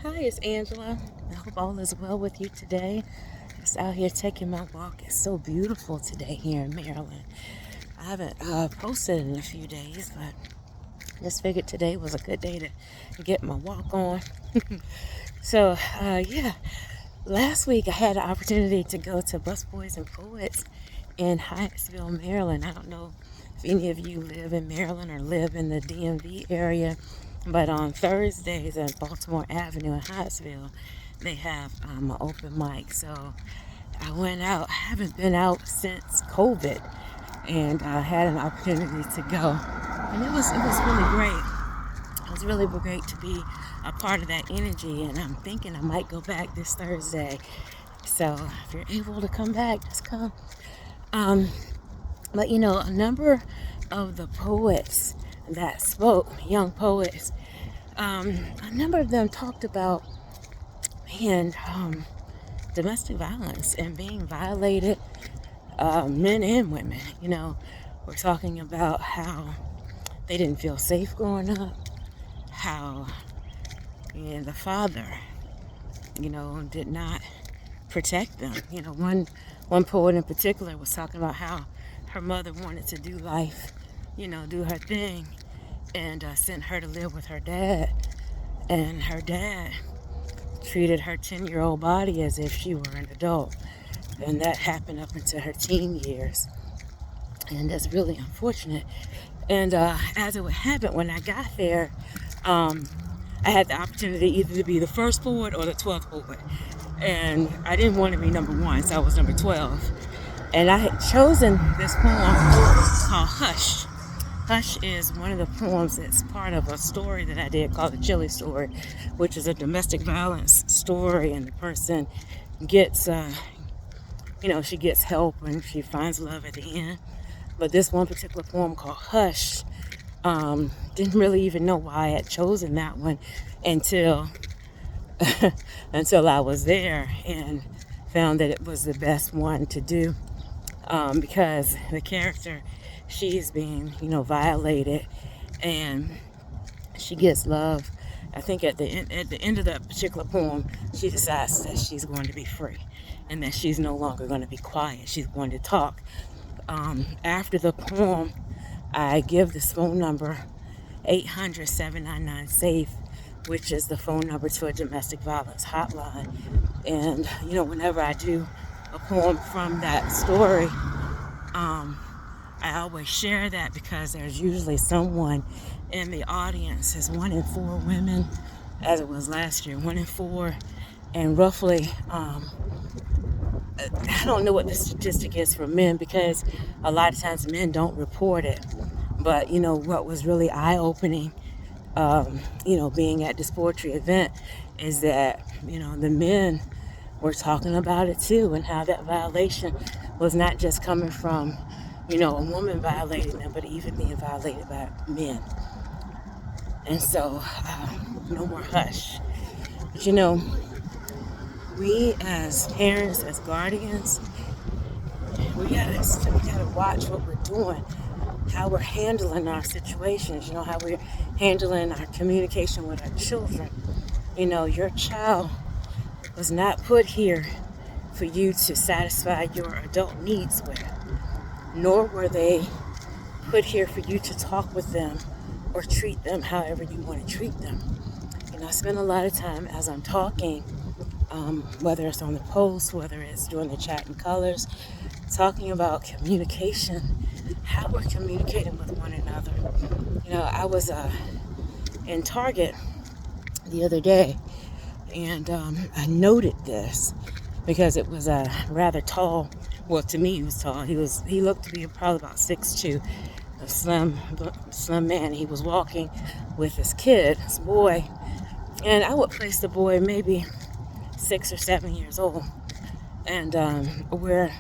Hi, it's Angela. I hope all is well with you today. Just out here taking my walk. It's so beautiful today here in Maryland. I haven't posted in a few days, but just figured today was a good day to get my walk on. So, yeah, last week I had the opportunity to go to Busboys and Poets in Hyattsville, Maryland. I don't know if any of you live in Maryland or live in the DMV area, but on Thursdays at Baltimore Avenue in Hyattsville, they have an open mic. So I went out. I haven't been out since COVID, and I had an opportunity to go, and it was really great. It was really great to be a part of that energy, and I'm thinking I might go back this Thursday. So if you're able to come back, just come. But a number of the poets that spoke, young poets, a number of them talked about, man, domestic violence and being violated, men and women. We're talking about how they didn't feel safe growing up, how the father, did not protect them. One poet in particular was talking about how her mother wanted to do life, do her thing, and sent her to live with her dad. And her dad treated her 10-year-old body as if she were an adult. And that happened up into her teen years. And that's really unfortunate. And as it would happen, when I got there, I had the opportunity either to be the first poet or the 12th poet. And I didn't want to be number one, so I was number 12. And I had chosen this poem called Hush. Hush is one of the poems that's part of a story that I did called The Chili Story, which is a domestic violence story, and the person gets, she gets help and she finds love at the end. But this one particular poem called Hush, didn't really even know why I had chosen that one until until I was there and found that it was the best one to do, because the character, she's being violated, and she gets love. I think at the end of that particular poem, she decides that she's going to be free and that she's no longer going to be quiet. She's going to talk. After the poem, I give this phone number, 800-799-SAFE, which is the phone number to a domestic violence hotline. And, whenever I do a poem from that story, I always share that because there's usually someone in the audience. It's 1 in 4 women, as it was last year, 1 in 4. And roughly, I don't know what the statistic is for men because a lot of times men don't report it. But, what was really eye-opening, being at this poetry event is that, the men were talking about it too, and how that violation was not just coming from, a woman violating them, but even being violated by men. And so, no more hush. But, we as parents, as guardians, we gotta watch what we're doing, how we're handling our situations, how we're handling our communication with our children. Your child was not put here for you to satisfy your adult needs with, nor were they put here for you to talk with them or treat them however you want to treat them. I spend a lot of time as I'm talking, whether it's on the post, whether it's doing the chat in colors, talking about communication, how we're communicating with one another. I was in Target the other day, and I noted this because it was a rather tall, well, to me he was tall. He looked to be probably about 6'2", a slim man. He was walking with his kid, his boy, and I would place the boy maybe 6 or 7 years old, and where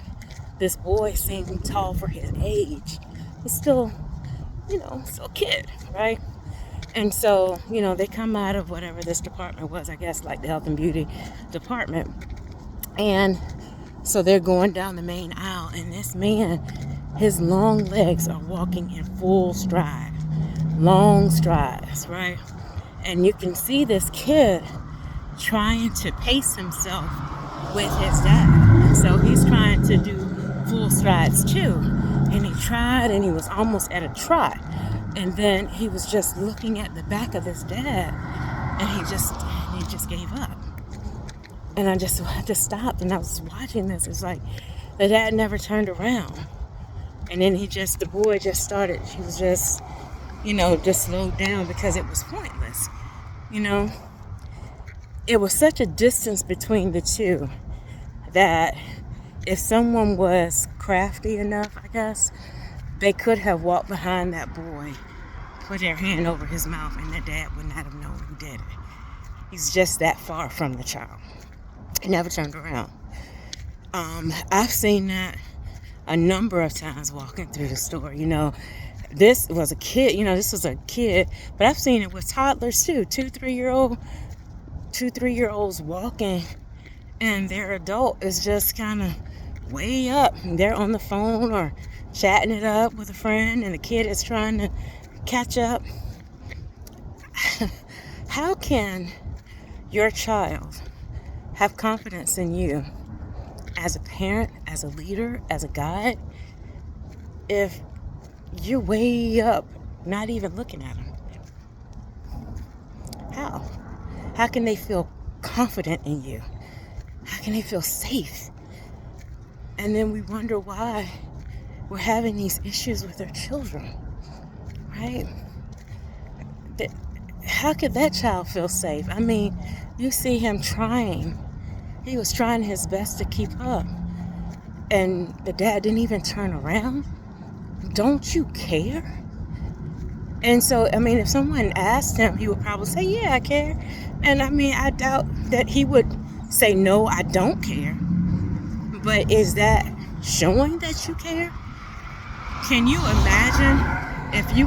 this boy seemed tall for his age, he's still a kid, right? And so, they come out of whatever this department was, I guess like the health and beauty department. And so they're going down the main aisle, and this man, his long legs are walking in full stride, long strides, right? And you can see this kid trying to pace himself with his dad. And so he's trying to do full strides too. And he tried, and he was almost at a trot. And then he was just looking at the back of his dad, and he just gave up. And I just stopped, and I was watching this. It's like the dad never turned around. And then the boy just started, he was just, just slowed down because it was pointless. It was such a distance between the two that if someone was crafty enough, I guess, they could have walked behind that boy, put their hand over his mouth, and the dad would not have known who did it. He's just that far from the child. He never turned around. I've seen that a number of times walking through the store. This was a kid, but I've seen it with toddlers too, 3-year-olds walking, and their adult is just kind of way up. They're on the phone or chatting it up with a friend, and the kid is trying to catch up. How can your child have confidence in you as a parent, as a leader, as a guide, if you're way up, not even looking at them? How can they feel confident in you? How can they feel safe? And then we wonder why we're having these issues with our children, right? How could that child feel safe? I mean, you see him trying. He was trying his best to keep up. And the dad didn't even turn around. Don't you care? And so, if someone asked him, he would probably say, yeah, I care. And I doubt that he would say, no, I don't care. But is that showing that you care? Can you imagine if you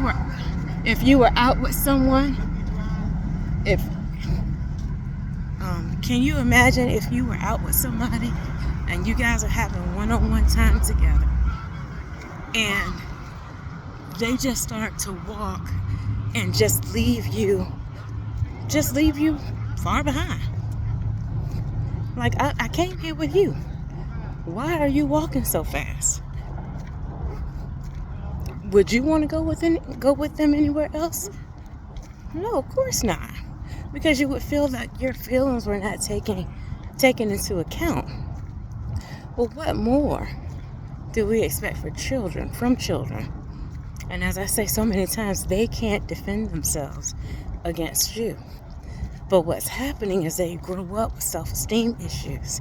were out with someone? Can you imagine if you were out with somebody and you guys are having one-on-one time together, and they just start to walk and just leave you far behind? Like, I came here with you. Why are you walking so fast? Would you want to go with them anywhere else? No, of course not. Because you would feel that your feelings were not taken into account. Well, what more do we expect from children? And as I say so many times, they can't defend themselves against you. But what's happening is they grow up with self-esteem issues.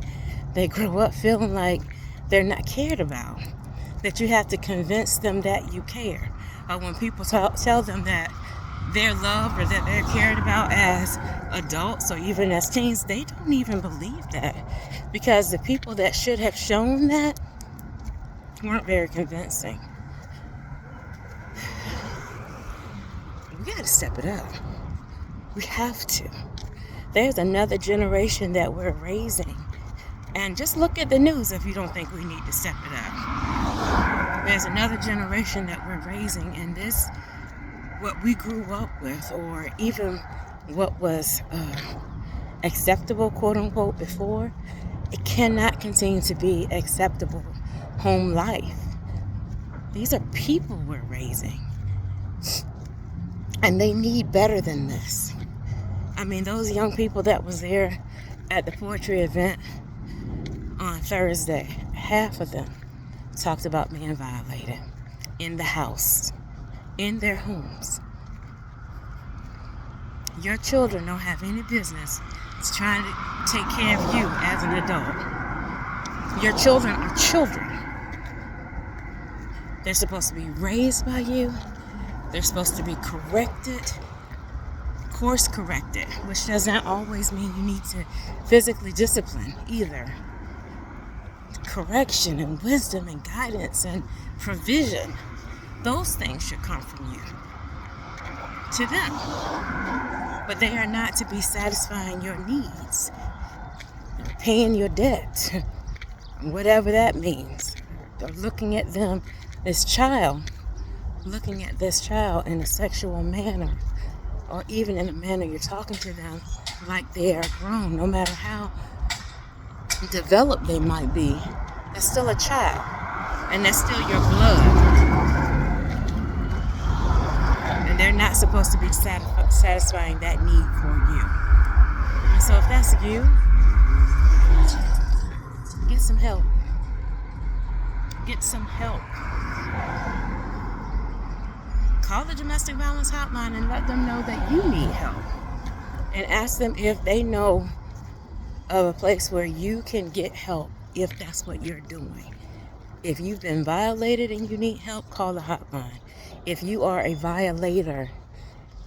They grow up feeling like they're not cared about, that you have to convince them that you care. Or when people tell them that they're loved or that they're cared about as adults or even as teens, they don't even believe that, because the people that should have shown that weren't very convincing. We got to step it up. We have to. There's another generation that we're raising. And just look at the news if you don't think we need to step it up. There's another generation that we're raising, and this, what we grew up with, or even what was acceptable, quote unquote, before, it cannot continue to be acceptable home life. These are people we're raising, and they need better than this. Those young people that was there at the poetry event on Thursday, half of them talked about being violated in the house, in their homes. Your children don't have any business trying to take care of you as an adult. Your children are children. They're supposed to be raised by you. They're supposed to be course corrected, which does not always mean you need to physically discipline either. Correction and wisdom and guidance and provision, those things should come from you to them. But they are not to be satisfying your needs, paying your debt, whatever that means. Or looking at them, looking at this child in a sexual manner, or even in a manner you're talking to them like they are grown, no matter how developed they might be. They're still a child, and that's still your blood. And they're not supposed to be satisfying that need for you. And so if that's you, get some help. Get some help. Call the domestic violence hotline and let them know that you need help. And ask them if they know of a place where you can get help if that's what you're doing. If you've been violated and you need help, call the hotline. If you are a violator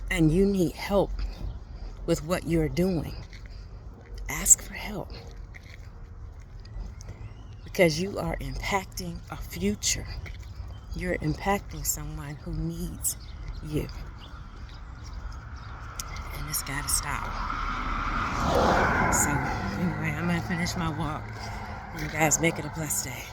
and you need help with what you're doing, ask for help. Because you are impacting a future. You're impacting someone who needs you. And it's got to stop. So, anyway, I'm going to finish my walk. You guys make it a blessed day.